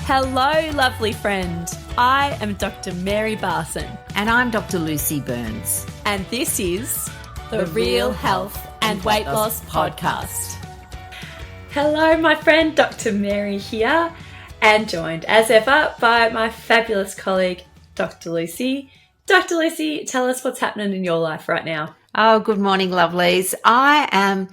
Hello, lovely friend. I am Dr. Mary Barson. And I'm Dr. Lucy Burns. And this is the Real Health and Weight Loss Podcast. Hello, my friend, Dr. Mary here, and joined as ever by my fabulous colleague, Dr. Lucy. Dr. Lucy, tell us what's happening in your life right now. Oh, good morning, lovelies. I am,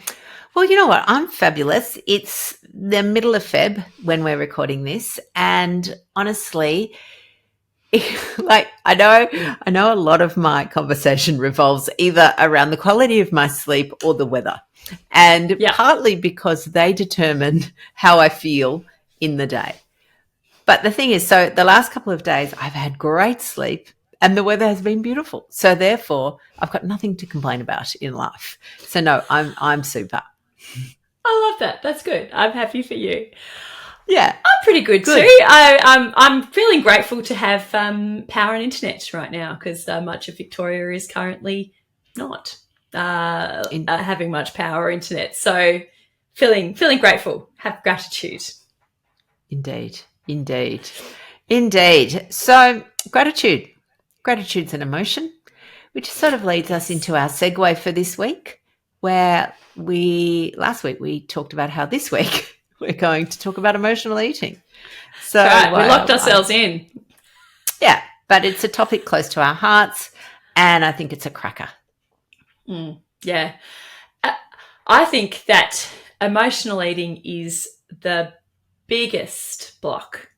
well, you know what? I'm fabulous. It's the middle of Feb when we're recording this. And honestly, I know a lot of my conversation revolves either around the quality of my sleep or the weather. And partly because they determine how I feel in the day. But the thing is, so the last couple of days I've had great sleep and the weather has been beautiful. So therefore I've got nothing to complain about in life. So no, I'm super. I love that. That's good. I'm happy for you. Yeah. I'm pretty good too. I'm feeling grateful to have power and internet right now because much of Victoria is currently not having much power or internet. So feeling grateful, have gratitude. Indeed. So gratitude's an emotion, which sort of leads us into our segue for this week, where last week we talked about how this week we're going to talk about emotional eating. So right. We locked ourselves in. Yeah, but it's a topic close to our hearts, and I think it's a cracker. Yeah. I think that emotional eating is the biggest block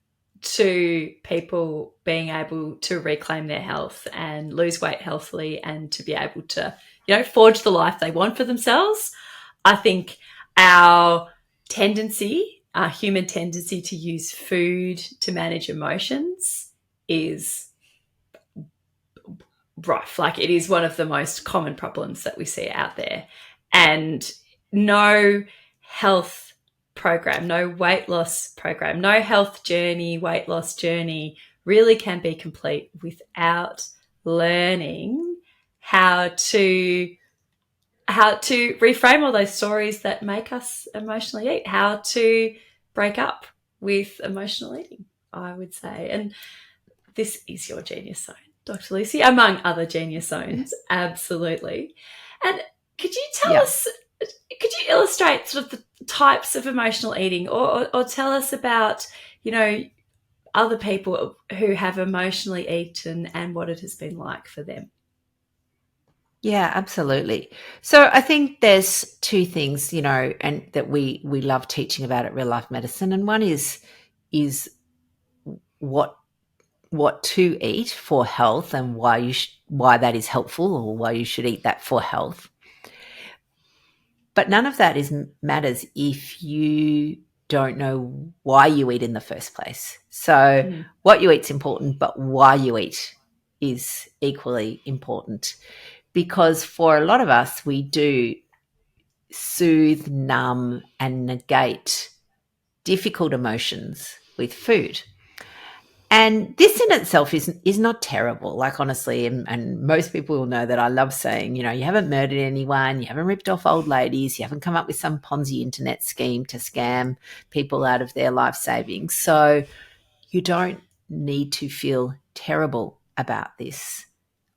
to people being able to reclaim their health and lose weight healthily and to be able to, forge the life they want for themselves. I think our human tendency to use food to manage emotions is rough. Like, it is one of the most common problems that we see out there. And no health program, no weight loss program, no health journey, weight loss journey really can be complete without learning how to reframe all those stories that make us emotionally eat, how to break up with emotional eating, I would say. And this is your genius zone, Dr. Lucy, among other genius zones, absolutely. And could you could you illustrate sort of the types of emotional eating or tell us about, other people who have emotionally eaten and what it has been like for them? Yeah, absolutely. So I think there's two things, and that we love teaching about at Real Life Medicine. And one is what to eat for health and why that is helpful or why you should eat that for health. But none of that matters if you don't know why you eat in the first place. So what you eat's important, but why you eat is equally important. Because for a lot of us, we do soothe, numb, and negate difficult emotions with food. And this in itself is not terrible. Like, honestly, and most people will know that I love saying, you haven't murdered anyone, you haven't ripped off old ladies, you haven't come up with some Ponzi internet scheme to scam people out of their life savings. So you don't need to feel terrible about this.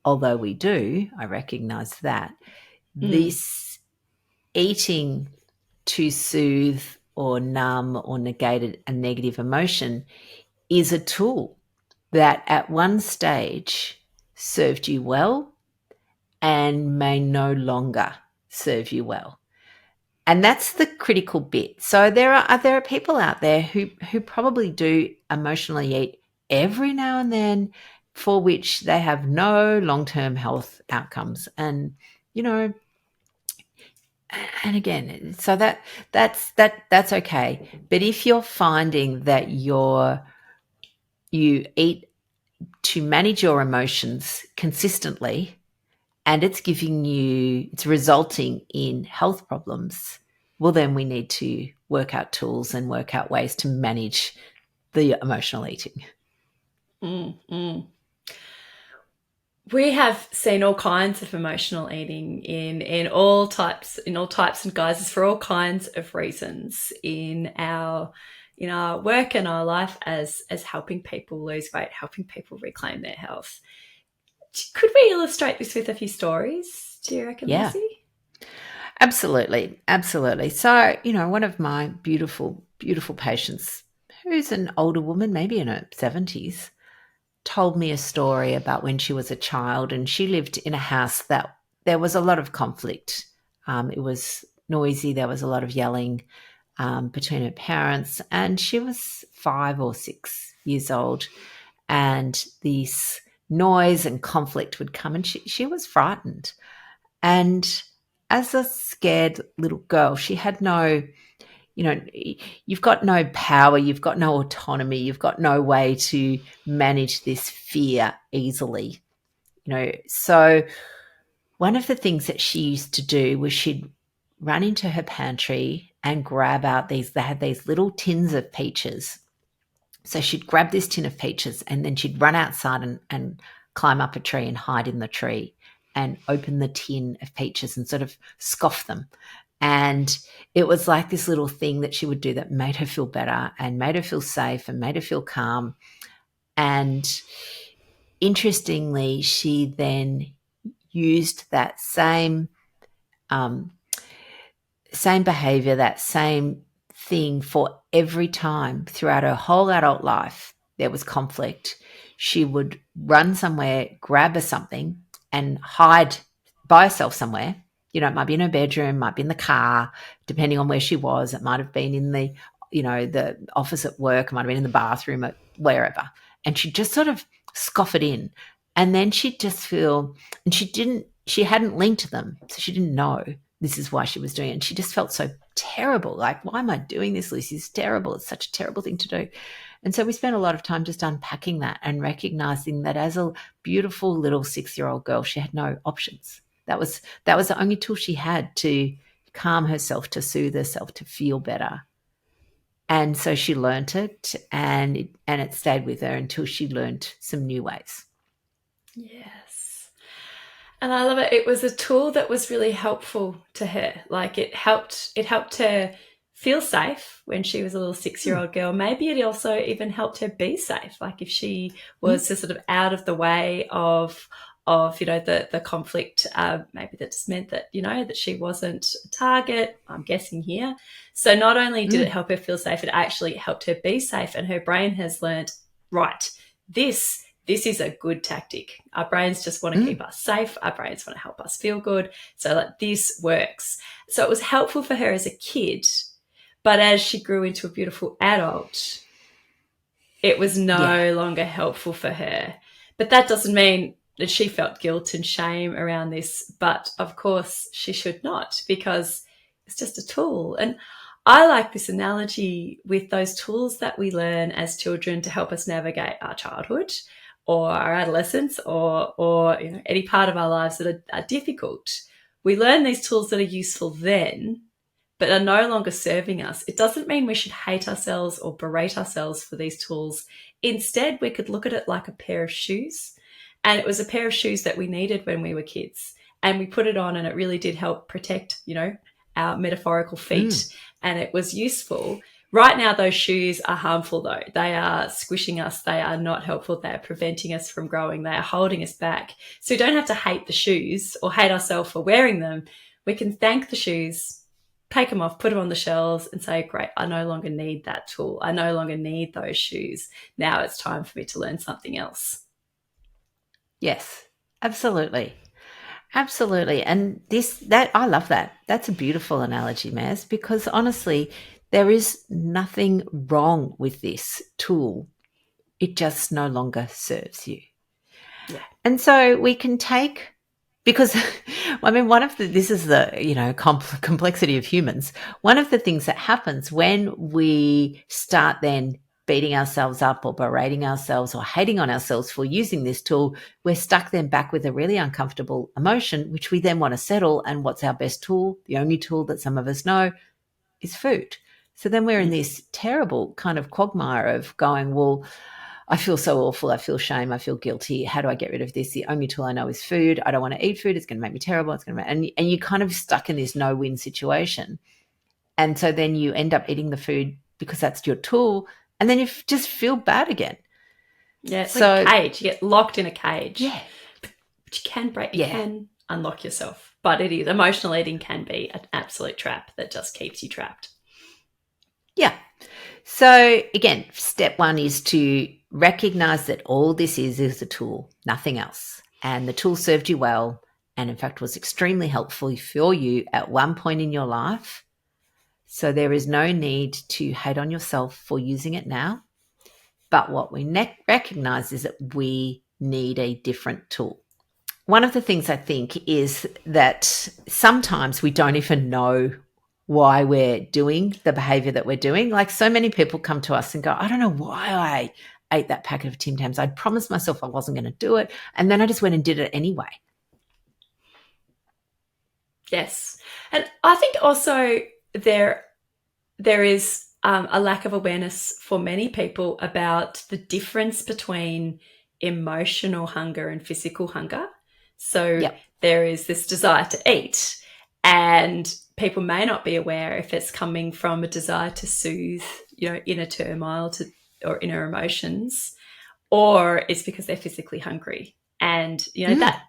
Although we do, I recognize that. This eating to soothe or numb or negate a negative emotion is a tool that at one stage served you well and may no longer serve you well. And that's the critical bit. So there are people out there who probably do emotionally eat every now and then, for which they have no long-term health outcomes. And, and again, so that's okay. But if you're finding that you eat to manage your emotions consistently and it's resulting in health problems, well, then we need to work out tools and work out ways to manage the emotional eating. We have seen all kinds of emotional eating in all types and guises for all kinds of reasons in our in our work and our life as helping people lose weight, helping people reclaim their health. Could we illustrate this with a few stories, do you reckon, Yeah, Lucy? absolutely. Absolutely. So, one of my beautiful, beautiful patients, who's an older woman, maybe in her 70s, told me a story about when she was a child and she lived in a house that there was a lot of conflict. It was noisy. There was a lot of yelling between her parents, and she was 5 or 6 years old. And this noise and conflict would come, and she was frightened. And as a scared little girl, she had no, you've got no power, you've got no autonomy, you've got no way to manage this fear easily. So one of the things that she used to do was she'd run into her pantry and grab out they had these little tins of peaches. So she'd grab this tin of peaches and then she'd run outside and climb up a tree and hide in the tree and open the tin of peaches and sort of scoff them. And it was like this little thing that she would do that made her feel better and made her feel safe and made her feel calm. And interestingly, she then used that um, same behavior, that same thing for every time throughout her whole adult life there was conflict. She would run somewhere, grab a something, and hide by herself somewhere. It might be in her bedroom, might be in the car, depending on where she was. It might have been in the office at work, it might have been in the bathroom, at wherever. And she'd just sort of scoff it in. And then she'd just feel, and she hadn't linked them, so she didn't know this is why she was doing it. And she just felt so terrible. Like, why am I doing this, Lucy? It's terrible. It's such a terrible thing to do. And so we spent a lot of time just unpacking that and recognizing that as a beautiful little 6-year-old girl, she had no options. That was the only tool she had to calm herself, to soothe herself, to feel better. And so she learnt it, and it stayed with her until she learned some new ways. Yes. And I love it. It was a tool that was really helpful to her. Like it helped her feel safe when she was a little 6-year-old girl. Maybe it also even helped her be safe. Like if she was sort of out of the way of the conflict, maybe that just meant that that she wasn't a target, I'm guessing here. So not only did it help her feel safe, it actually helped her be safe, and her brain has learned, right, this is a good tactic. Our brains just want to keep us safe. Our brains want to help us feel good. So like this works. So it was helpful for her as a kid, but as she grew into a beautiful adult, it was no longer helpful for her. But that doesn't mean that she felt guilt and shame around this. But of course she should not, because it's just a tool. And I like this analogy with those tools that we learn as children to help us navigate our childhood or our adolescence or any part of our lives that are difficult. We learn these tools that are useful then, but are no longer serving us. It doesn't mean we should hate ourselves or berate ourselves for these tools. Instead, we could look at it like a pair of shoes. And it was a pair of shoes that we needed when we were kids. And we put it on and it really did help protect, our metaphorical feet. And it was useful. Right now, those shoes are harmful, though. They are squishing us. They are not helpful. They are preventing us from growing. They are holding us back. So we don't have to hate the shoes or hate ourselves for wearing them. We can thank the shoes, take them off, put them on the shelves and say, great, I no longer need that tool. I no longer need those shoes. Now it's time for me to learn something else. Yes, absolutely. Absolutely. And I love that. That's a beautiful analogy, Maz, because honestly, there is nothing wrong with this tool. It just no longer serves you. Yeah. And so we can take, because I mean, this is the, complexity of humans. One of the things that happens when we start then beating ourselves up or berating ourselves or hating on ourselves for using this tool, we're stuck then back with a really uncomfortable emotion, which we then want to settle. And what's our best tool? The only tool that some of us know is food. So then we're in this terrible kind of quagmire of going, well, I feel so awful. I feel shame. I feel guilty. How do I get rid of this? The only tool I know is food. I don't want to eat food. It's going to make me terrible. And you're kind of stuck in this no-win situation. And so then you end up eating the food because that's your tool, and then you just feel bad again. Yeah, it's like a cage. You get locked in a cage. Yeah. But you can break, you can unlock yourself. But it is, emotional eating can be an absolute trap that just keeps you trapped. Yeah. So again, step one is to recognize that all this is a tool, nothing else. And the tool served you well, and in fact was extremely helpful for you at one point in your life. So there is no need to hate on yourself for using it now. But what we recognize is that we need a different tool. One of the things I think is that sometimes we don't even know why we're doing the behavior that we're doing. Like, so many people come to us and go, I don't know why I ate that packet of Tim Tams. I'd promised myself I wasn't going to do it. And then I just went and did it anyway. Yes. And I think also there is a lack of awareness for many people about the difference between emotional hunger and physical hunger. So there is this desire to eat, and people may not be aware if it's coming from a desire to soothe, inner turmoil or inner emotions, or it's because they're physically hungry. And, that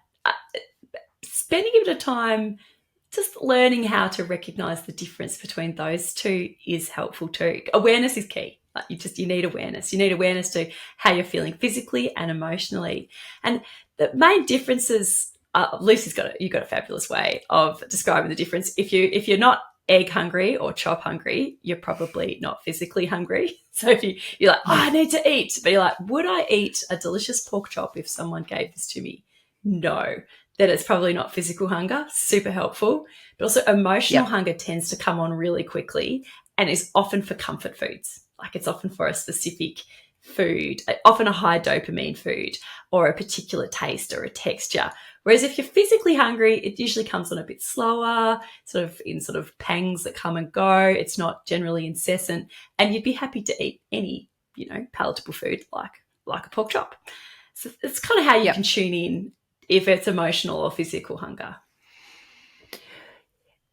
spending a bit of time just learning how to recognize the difference between those two is helpful too. Awareness is key. Like, you need awareness. You need awareness to how you're feeling physically and emotionally. And the main differences, you've got a fabulous way of describing the difference. If you're not egg hungry or chop hungry, you're probably not physically hungry. So if you're like, I need to eat, but you're like, would I eat a delicious pork chop if someone gave this to me? No. That it's probably not physical hunger, super helpful, but also emotional hunger tends to come on really quickly and is often for comfort foods. Like, it's often for a specific food, often a high dopamine food or a particular taste or a texture. Whereas if you're physically hungry, it usually comes on a bit slower, sort of pangs that come and go. It's not generally incessant, and you'd be happy to eat any, palatable food like a pork chop. So it's kind of how you can tune in if it's emotional or physical hunger.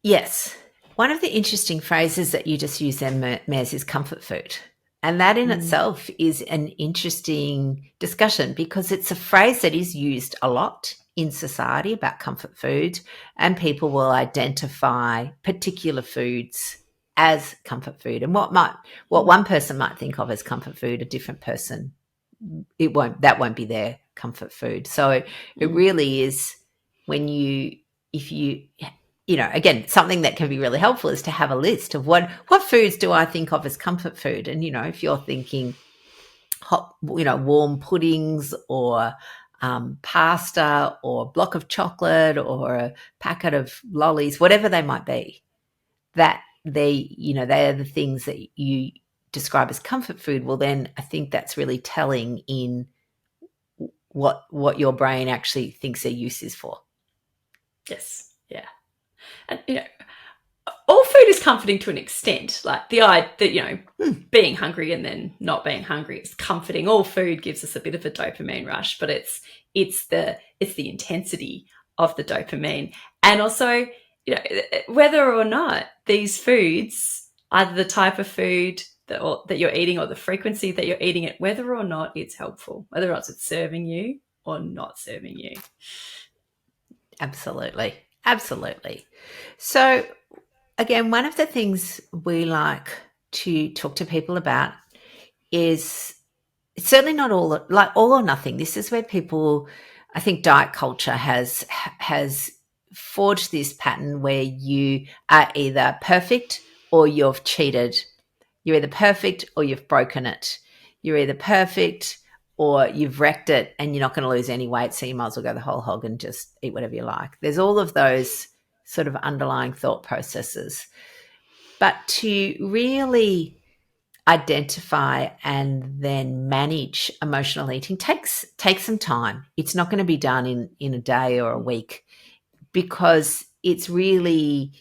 Yes. One of the interesting phrases that you just used there, Mez, is comfort food. And that in itself is an interesting discussion, because it's a phrase that is used a lot in society about comfort food, and people will identify particular foods as comfort food. And what one person might think of as comfort food, a different person, that won't be their comfort food. So it really is, again, something that can be really helpful is to have a list of what foods do I think of as comfort food. And, if you're thinking hot, warm puddings or pasta or a block of chocolate or a packet of lollies, whatever they might be, that they are the things that you describe as comfort food. Well, then I think that's really telling in what your brain actually thinks their use is for. Yes. Yeah. And, all food is comforting to an extent. Like, the idea that, being hungry and then not being hungry is comforting. All food gives us a bit of a dopamine rush, but it's the intensity of the dopamine. And also, whether or not these foods, either the type of food that you're eating or the frequency that you're eating it, whether or not it's helpful, whether or not it's serving you or not serving you. Absolutely. Absolutely. So, again, one of the things we like to talk to people about is, it's certainly not all or nothing. This is where people, I think diet culture has forged this pattern where you are either perfect or you've cheated. You're either perfect or you've broken it. You're either perfect or you've wrecked it and you're not going to lose any weight, so you might as well go the whole hog and just eat whatever you like. There's all of those sort of underlying thought processes. But to really identify and then manage emotional eating takes some time. It's not going to be done in a day or a week, because it's really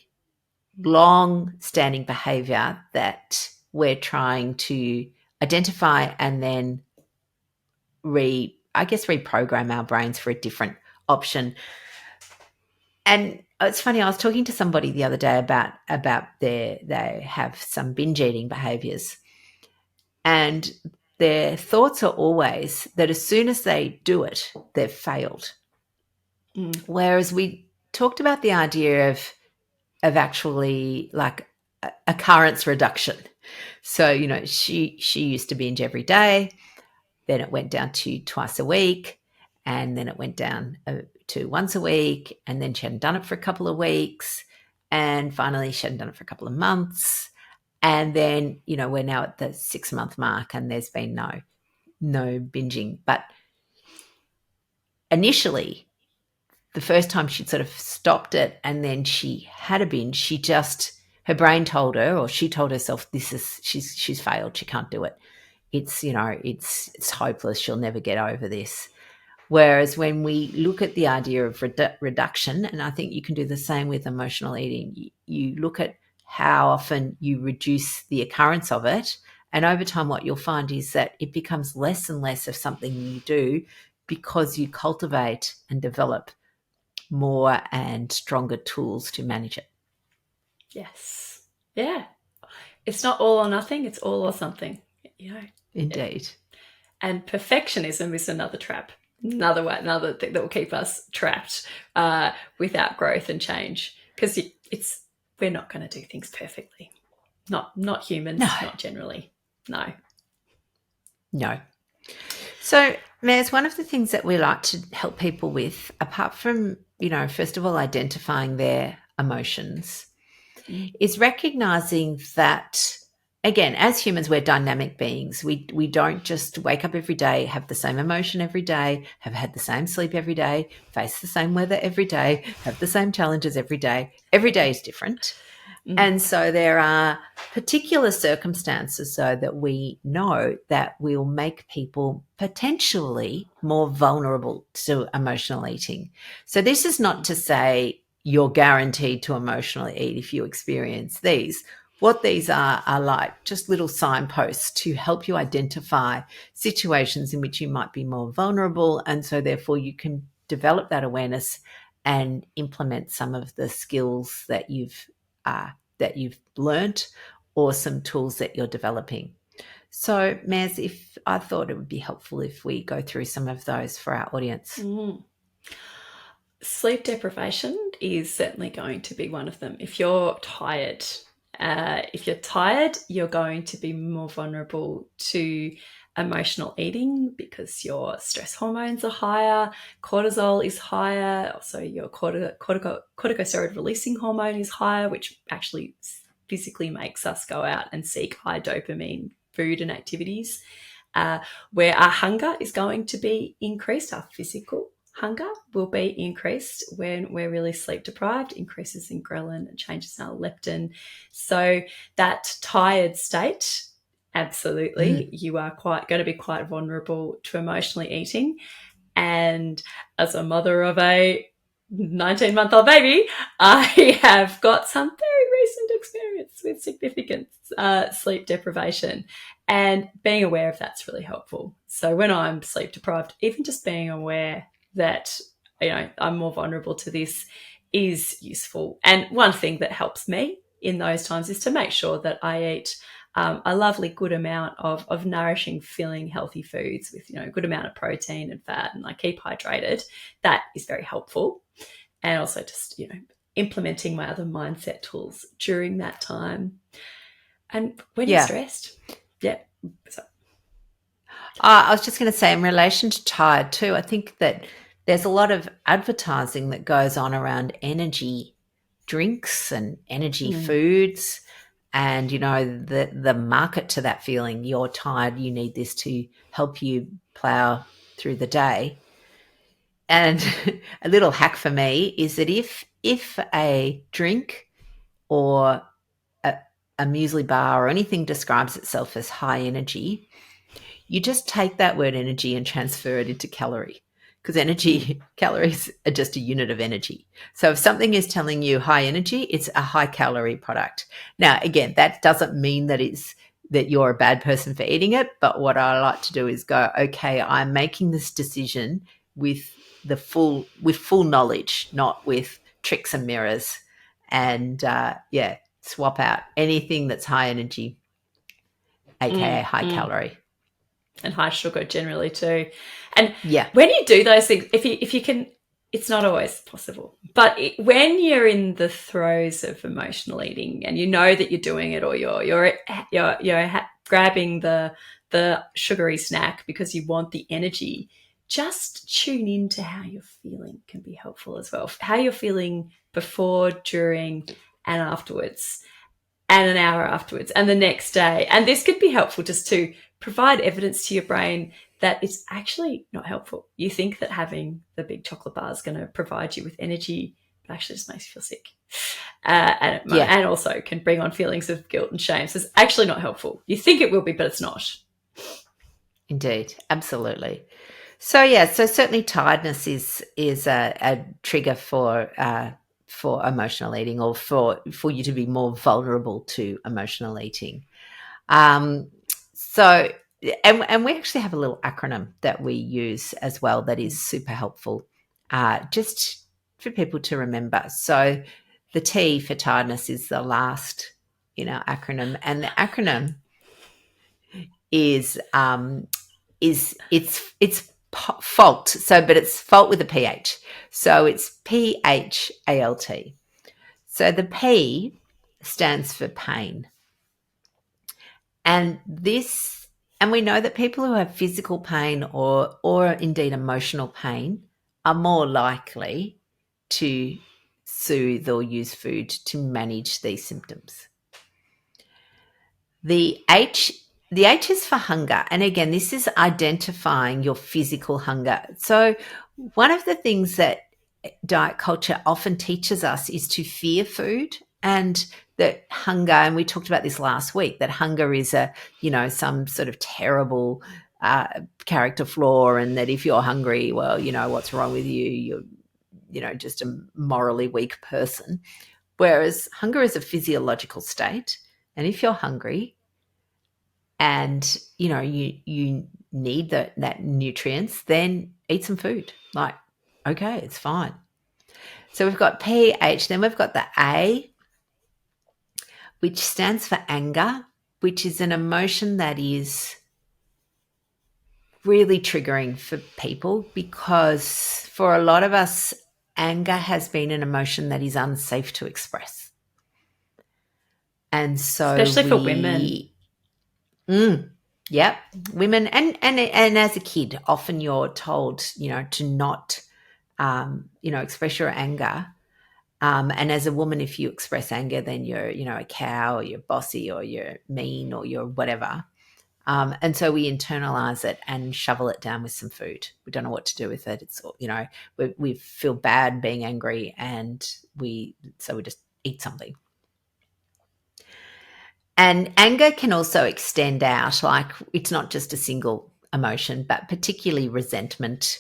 long-standing behavior that we're trying to identify and then reprogram our brains for a different option. And it's funny, I was talking to somebody the other day about they have some binge eating behaviors, And their thoughts are always that as soon as they do it, they've failed. Whereas we talked about the idea of actually like occurrence reduction. So, you know, she used to binge every day, then it went down to twice a week, and then it went down to once a week, and then she hadn't done it for a couple of weeks, and finally she hadn't done it for a couple of months, and then, you know, we're now at the 6-month mark and there's been no binging. But initially, the first time she'd sort of stopped it and then she had a binge, she just, her brain told her, or she told herself, she's failed, she can't do it. It's, you know, it's hopeless, she'll never get over this. Whereas when we look at the idea of reduction, and I think you can do the same with emotional eating, you look at how often you reduce the occurrence of it, and over time what you'll find is that it becomes less and less of something you do because you cultivate and develop more and stronger tools to manage it. Yes. Yeah. It's not all or nothing, it's all or something, you know. Indeed. And perfectionism is another trap, another thing that will keep us trapped without growth and change, because we're not going to do things perfectly. Not humans, not generally. No. So, Maz, one of the things that we like to help people with, apart from, you know, first of all, identifying their emotions, is recognizing that, again, as humans, we're dynamic beings. We don't just wake up every day, have the same emotion every day, have had the same sleep every day, face the same weather every day, have the same challenges every day. Every day is different. And so there are particular circumstances, though, that we know that will make people potentially more vulnerable to emotional eating. So this is not to say you're guaranteed to emotionally eat if you experience these. What these are like just little signposts to help you identify situations in which you might be more vulnerable. And so therefore you can develop that awareness and implement some of the skills that you've learnt, or some tools that you're developing. So, Maz, if I thought it would be helpful if we go through some of those for our audience. Sleep deprivation is certainly going to be one of them. If you're tired, you're going to be more vulnerable to emotional eating because your stress hormones are higher, cortisol is higher, also your corticosteroid releasing hormone is higher, which actually physically makes us go out and seek high dopamine food and activities, where our hunger is going to be increased, our physical hunger will be increased when we're really sleep deprived, increases in ghrelin and changes in our leptin. So that tired state, absolutely, you are going to be quite vulnerable to emotionally eating. And as a mother of a 19-month-old baby, I have got some very recent experience with significant sleep deprivation, and being aware of that's really helpful. So when I'm sleep deprived, even just being aware that, you know, I'm more vulnerable to this is useful. And one thing that helps me in those times is to make sure that I eat a lovely good amount of nourishing, filling, healthy foods with, you know, a good amount of protein and fat, and I keep hydrated. That is very helpful. And also just, you know, implementing my other mindset tools during that time. And when you're stressed, so. I was just going to say, in relation to tired too, I think that there's a lot of advertising that goes on around energy drinks and energy foods, and, you know, the market to that feeling, you're tired, you need this to help you plow through the day. And a little hack for me is that if a drink or a muesli bar or anything describes itself as high energy, you just take that word energy and transfer it into calorie, because calories are just a unit of energy. So if something is telling you high energy, it's a high calorie product. Now, again, that doesn't mean that you're a bad person for eating it. But what I like to do is go, okay, I'm making this decision with full knowledge, not with tricks and mirrors, and swap out anything that's high energy. aka high calorie. And high sugar generally too. And Yeah. when you do those things, if you can, it's not always possible, but when you're in the throes of emotional eating and you know that you're doing it, or you're grabbing the sugary snack because you want the energy, just tune into how you're feeling can be helpful as well. How you're feeling before, during, and afterwards, and an hour afterwards, and the next day. And this could be helpful just to provide evidence to your brain that it's actually not helpful. You think that having the big chocolate bar is going to provide you with energy, but actually just makes you feel sick. And also can bring on feelings of guilt and shame. So it's actually not helpful. You think it will be, but it's not. Indeed, absolutely. So certainly tiredness is a trigger for emotional eating, or for you to be more vulnerable to emotional eating. So and we actually have a little acronym that we use as well that is super helpful, just for people to remember. So the T for tiredness is the last in our acronym, and the acronym is it's PHALT. So, but it's fault with a PH. So it's PHALT. So the P stands for pain. And we know that people who have physical pain or indeed emotional pain are more likely to soothe or use food to manage these symptoms. The H is for hunger. And again, this is identifying your physical hunger. So one of the things that diet culture often teaches us is to fear food, and that hunger, and we talked about this last week, that hunger is some sort of terrible character flaw, and that if you're hungry, well, what's wrong with you? You're just a morally weak person. Whereas hunger is a physiological state. And if you're hungry and, you need that nutrients, then eat some food. Like, okay, it's fine. So we've got PH, then we've got the A, which stands for anger, which is an emotion that is really triggering for people, because for a lot of us, anger has been an emotion that is unsafe to express. And so especially for women. Yep. Women and as a kid, often you're told, to not express your anger. And as a woman, if you express anger, then you're, a cow, or you're bossy, or you're mean, or you're whatever. And so we internalize it and shovel it down with some food. We don't know what to do with it. It's, we feel bad being angry, and we just eat something. And anger can also extend out, like it's not just a single emotion, but particularly resentment,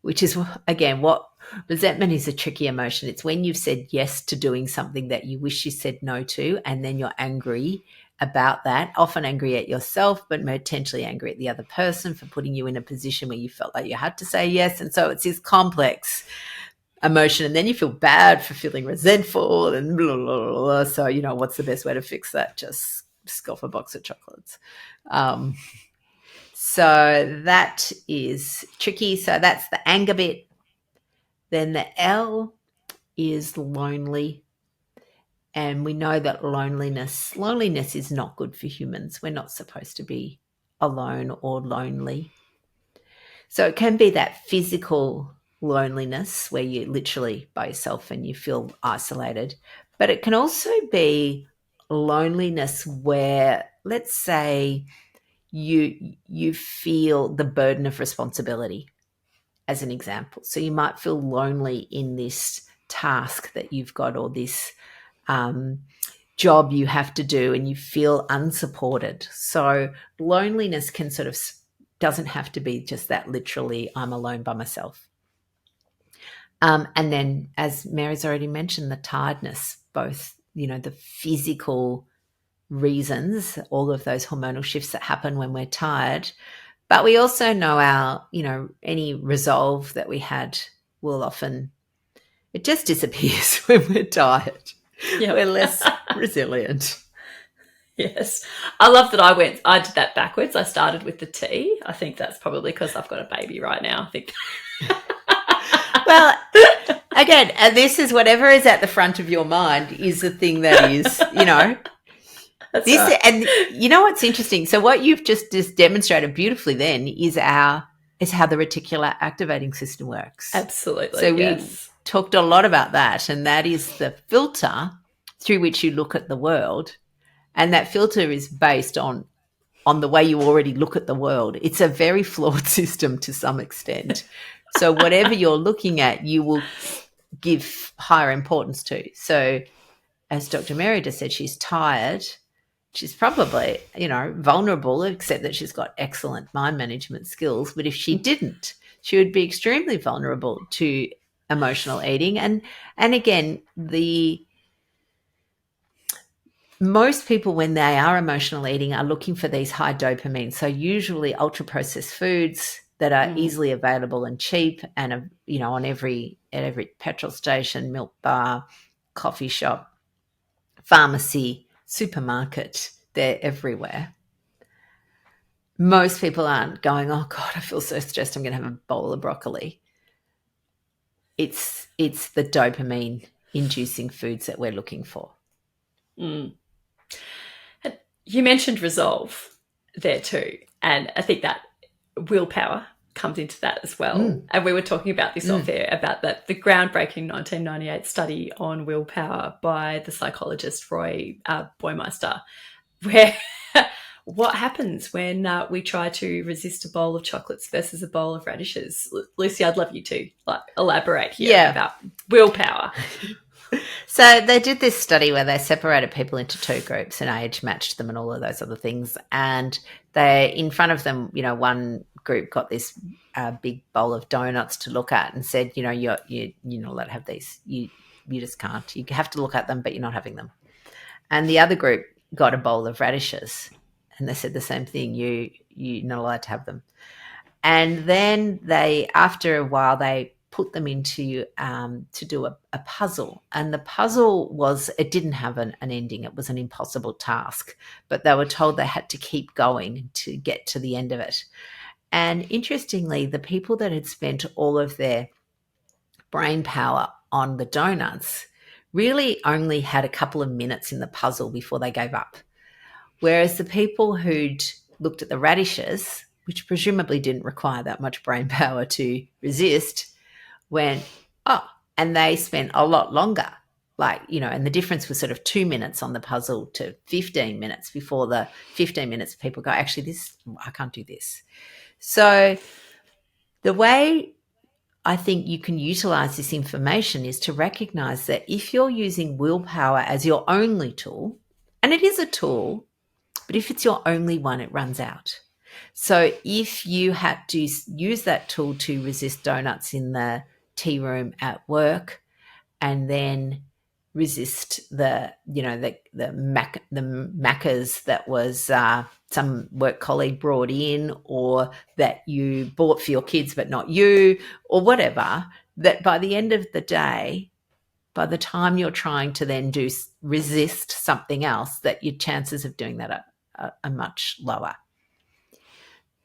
which is, again, what resentment is a tricky emotion. It's when you've said yes to doing something that you wish you said no to, and then you're angry about that, often angry at yourself, but potentially angry at the other person for putting you in a position where you felt like you had to say yes. And so it's this complex emotion, and then you feel bad for feeling resentful and blah, blah, blah. So, what's the best way to fix that? Just scoff a box of chocolates. So that is tricky. So that's the anger bit. Then the L is lonely. And we know that loneliness is not good for humans. We're not supposed to be alone or lonely. So it can be that physical loneliness where you're literally by yourself and you feel isolated. But it can also be loneliness where, let's say, you feel the burden of responsibility, as an example. So you might feel lonely in this task that you've got, or this job you have to do, and you feel unsupported. So loneliness can doesn't have to be just that literally, I'm alone by myself. And then, as Mary's already mentioned, the tiredness, both, the physical reasons, all of those hormonal shifts that happen when we're tired. But we also know our, any resolve that we had will often, it just disappears when we're tired. Yep. We're less resilient. Yes. I love that I did that backwards. I started with the T. I think that's probably because I've got a baby right now. I think. Well, again, and this is whatever is at the front of your mind is the thing that is, That's this, right. and you know what's interesting? So what you've just demonstrated beautifully then is how the reticular activating system works. Absolutely. So we Yes. talked a lot about that, and that is the filter through which you look at the world, and that filter is based on the way you already look at the world. It's a very flawed system to some extent. So whatever you're looking at, you will give higher importance to. So as Dr. Mary just said, she's tired. She's probably, vulnerable, except that she's got excellent mind management skills. But if she didn't, she would be extremely vulnerable to emotional eating. And again, most people, when they are emotional eating, are looking for these high dopamine. So usually ultra processed foods that are easily available and cheap, and on at every petrol station, milk bar, coffee shop, pharmacy, supermarket, they're everywhere. Most people aren't going, oh God, I feel so stressed, I'm going to have a bowl of broccoli. It's the dopamine inducing foods that we're looking for. Mm. You mentioned resolve there too. And I think that willpower comes into that as well. And we were talking about this off air, about the groundbreaking 1998 study on willpower by the psychologist Roy Boymeister, where what happens when we try to resist a bowl of chocolates versus a bowl of radishes? Lucy, I'd love you to elaborate here about willpower. So they did this study where they separated people into two groups and age matched them and all of those other things. And they, in front of them, one group got this big bowl of donuts to look at and said, you're not allowed to have these. You just can't. You have to look at them, but you're not having them. And the other group got a bowl of radishes, and they said the same thing. You're not allowed to have them. And then after a while, they put them into to do a puzzle. And the puzzle it didn't have an ending. It was an impossible task, but they were told they had to keep going to get to the end of it. And interestingly, the people that had spent all of their brain power on the donuts really only had a couple of minutes in the puzzle before they gave up. Whereas the people who'd looked at the radishes, which presumably didn't require that much brain power to resist, went, and they spent a lot longer. And the difference was sort of 2 minutes on the puzzle to 15 minutes before the 15 minutes people go, actually, I can't do this. So the way I think you can utilize this information is to recognize that if you're using willpower as your only tool, and it is a tool, but if it's your only one, it runs out. So if you had to use that tool to resist donuts in the tea room at work, and then resist the macas that was some work colleague brought in, or that you bought for your kids but not you, or whatever, that by the end of the day, by the time you're trying to then resist something else, that your chances of doing that are much lower.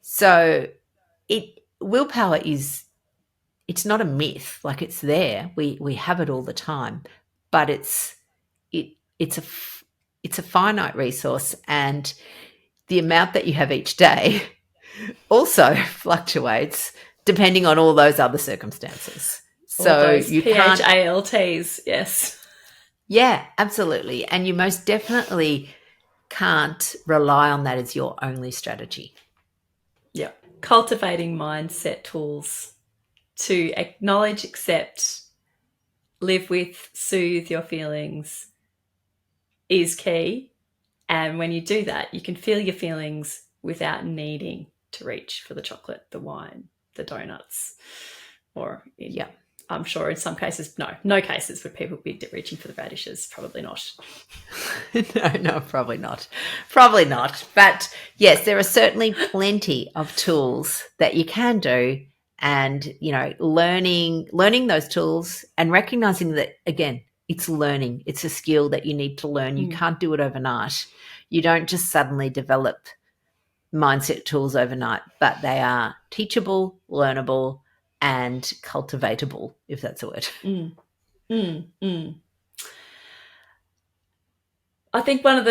So willpower it's not a myth. It's there. We have it all the time, but it's a finite resource, and the amount that you have each day also fluctuates depending on all those other circumstances. So all those you PHALTs, yes. Yeah, absolutely. And you most definitely can't rely on that as your only strategy. Yeah. Cultivating mindset tools to acknowledge, accept, live with, soothe your feelings is key. And when you do that, you can feel your feelings without needing to reach for the chocolate, the wine, the donuts, or I'm sure in some cases, no cases would people be reaching for the radishes. Probably not. No, probably not. Probably not. But yes, there are certainly plenty of tools that you can do, and learning those tools and recognizing that, again, it's learning. It's a skill that you need to learn. You can't do it overnight. You don't just suddenly develop mindset tools overnight, but they are teachable, learnable, and cultivatable, if that's a word. I think one of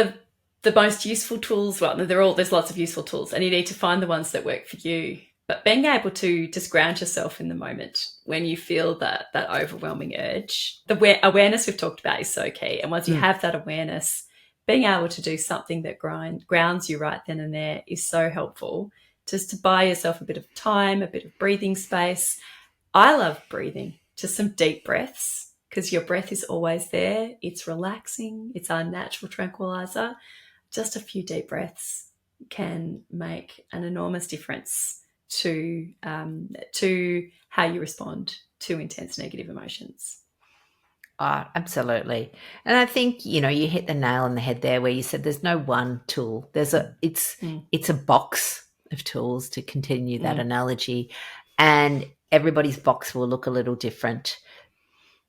the most useful tools, well, there's lots of useful tools, and you need to find the ones that work for you. But being able to just ground yourself in the moment when you feel that overwhelming urge, the awareness we've talked about is so key. And once you have that awareness, being able to do something that grounds you right then and there is so helpful. Just to buy yourself a bit of time, a bit of breathing space. I love breathing, just some deep breaths, because your breath is always there. It's relaxing. It's our natural tranquilizer. Just a few deep breaths can make an enormous difference to how you respond to intense negative emotions. Oh, absolutely. And I think, you hit the nail on the head there where you said there's no one tool. It's a box of tools, to continue that analogy, and everybody's box will look a little different.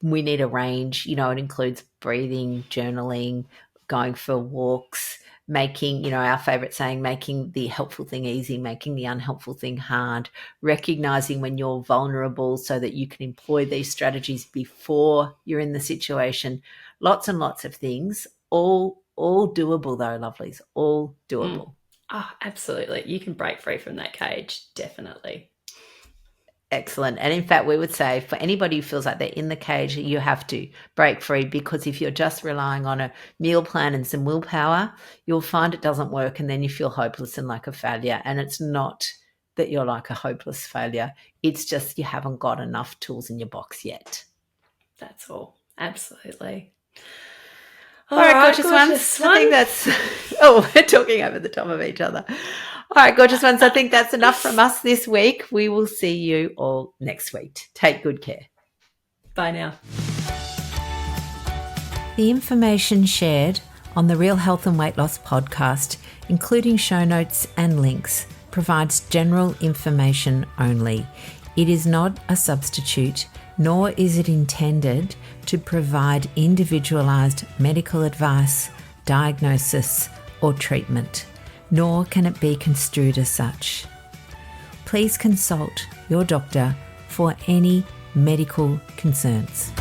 We need a range, it includes breathing, journaling, going for walks, making, our favorite saying, making the helpful thing easy, making the unhelpful thing hard, recognizing when you're vulnerable so that you can employ these strategies before you're in the situation. Lots and lots of things, all doable though, lovelies, all doable. Oh, absolutely. You can break free from that cage, definitely. Excellent. And in fact, we would say for anybody who feels like they're in the cage, you have to break free, because if you're just relying on a meal plan and some willpower, you'll find it doesn't work, and then you feel hopeless and like a failure. And it's not that you're like a hopeless failure. It's just you haven't got enough tools in your box yet. That's all. Absolutely. All right, gorgeous ones. I think that's... Oh, we're talking over the top of each other. All right, gorgeous ones. I think that's enough from us this week. We will see you all next week. Take good care. Bye now. The information shared on the Real Health and Weight Loss podcast, including show notes and links, provides general information only. It is not a substitute, nor is it intended to provide individualised medical advice, diagnosis, or treatment, nor can it be construed as such. Please consult your doctor for any medical concerns.